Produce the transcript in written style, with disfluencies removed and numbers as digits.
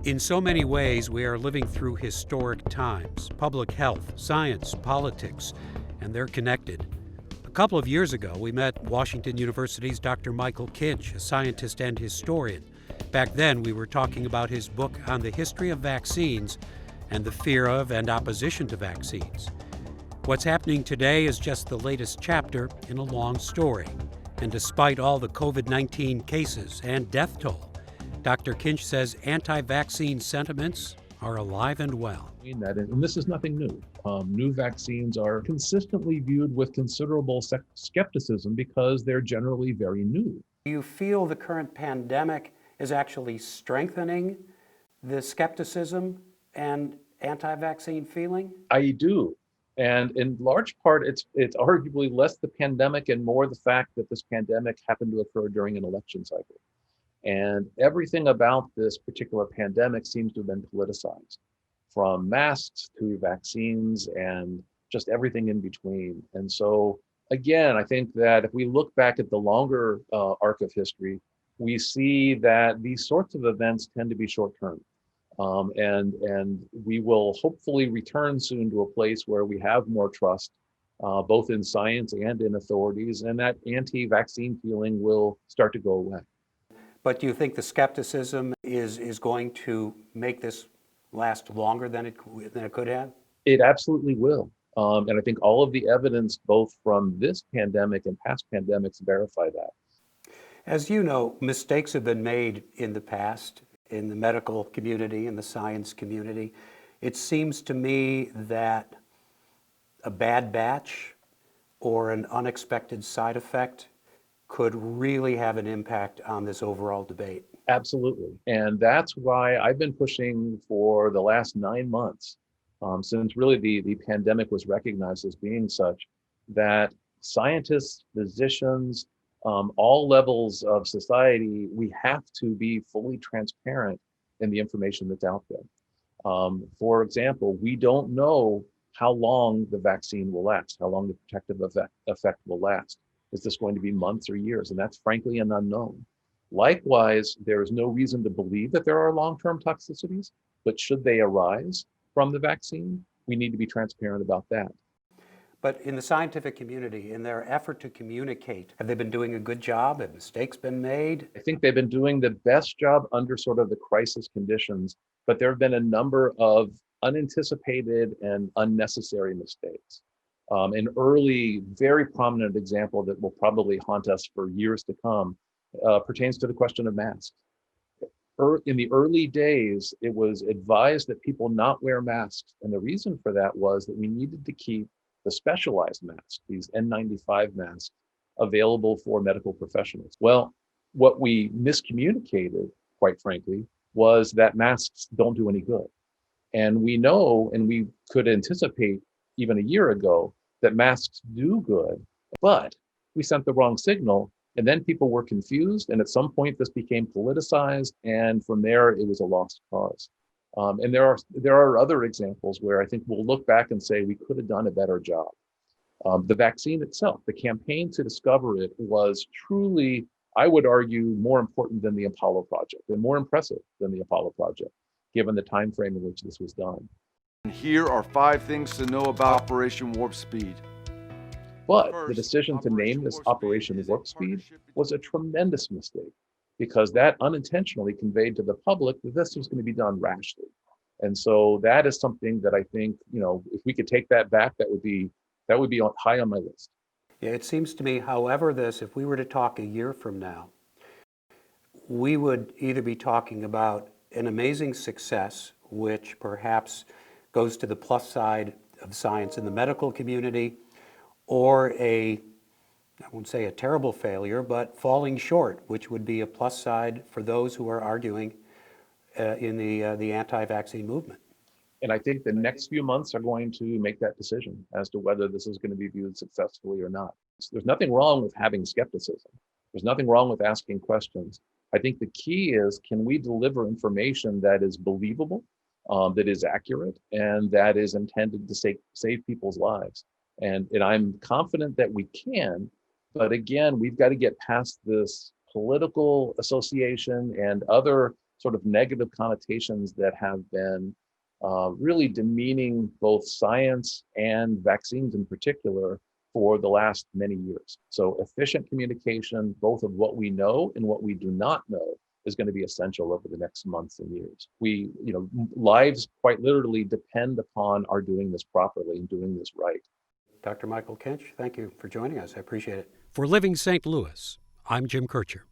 In so many ways, we are living through historic times. Public health, science, politics, and they're connected. A couple of years ago, we met Washington University's Dr. Michael Kinch, a scientist and historian. Back then, we were talking about his book on the history of vaccines and the fear of and opposition to vaccines. What's happening today is just the latest chapter in a long story. And despite all the COVID-19 cases and death toll, Dr. Kinch says anti-vaccine sentiments are alive and well. And this is nothing new. New vaccines are consistently viewed with considerable skepticism because they're generally very new. Do you feel the current pandemic is actually strengthening the skepticism and anti-vaccine feeling? I do. And in large part, it's arguably less the pandemic and more the fact that this pandemic happened to occur during an election cycle. And everything about this particular pandemic seems to have been politicized, from masks to vaccines and just everything in between. And so, again, I think that if we look back at the longer arc of history, we see that these sorts of events tend to be short-term. And we will hopefully return soon to a place where we have more trust, both in science and in authorities, and that anti-vaccine feeling will start to go away. But do you think the skepticism is going to make this last longer than it could have? It absolutely will. And I think all of the evidence, both from this pandemic and past pandemics, verify that. As you know, mistakes have been made in the past in the medical community, in the science community. It seems to me that a bad batch or an unexpected side effect could really have an impact on this overall debate. Absolutely. And that's why I've been pushing for the last 9 months, since really the pandemic was recognized as being such, that scientists, physicians, all levels of society, we have to be fully transparent in the information that's out there. For example, we don't know how long the vaccine will last, how long the protective effect will last. Is this going to be months or years? And that's frankly an unknown. Likewise, there is no reason to believe that there are long-term toxicities, but should they arise from the vaccine, we need to be transparent about that. But in the scientific community, in their effort to communicate, have they been doing a good job? Have mistakes been made? I think they've been doing the best job under sort of the crisis conditions, but there have been a number of unanticipated and unnecessary mistakes. An early, very prominent example that will probably haunt us for years to come pertains to the question of masks. In the early days, it was advised that people not wear masks. And the reason for that was that we needed to keep the specialized masks, these N95 masks, available for medical professionals. Well, what we miscommunicated, quite frankly, was that masks don't do any good. And we know, and we could anticipate even a year ago, that masks do good, but we sent the wrong signal, and then people were confused, and at some point this became politicized, and from there it was a lost cause. And there are other examples where I think we'll look back and say we could have done a better job. The vaccine itself, the campaign to discover it, was truly, I would argue, more important than the Apollo project, and more impressive than the Apollo project, given the time frame in which this was done. Here are 5 things to know about Operation Warp Speed. But the decision to name this Operation Warp Speed was a tremendous mistake, because that unintentionally conveyed to the public that this was going to be done rashly. And so that is something that I think, if we could take that back, that would be high on my list. Yeah, it seems to me, however, if we were to talk a year from now, we would either be talking about an amazing success, which perhaps goes to the plus side of science in the medical community, or I won't say a terrible failure, but falling short, which would be a plus side for those who are arguing in the anti-vaccine movement. And I think the next few months are going to make that decision as to whether this is going to be viewed successfully or not. So there's nothing wrong with having skepticism. There's nothing wrong with asking questions. I think the key is, can we deliver information that is believable, that is accurate, and that is intended to save people's lives? And I'm confident that we can, but again, we've got to get past this political association and other sort of negative connotations that have been really demeaning both science and vaccines in particular for the last many years. So efficient communication, both of what we know and what we do not know, is going to be essential over the next months and years. Lives quite literally depend upon our doing this properly and doing this right. Dr. Michael Kinch, thank you for joining us. I appreciate it. For Living St. Louis, I'm Jim Kircher.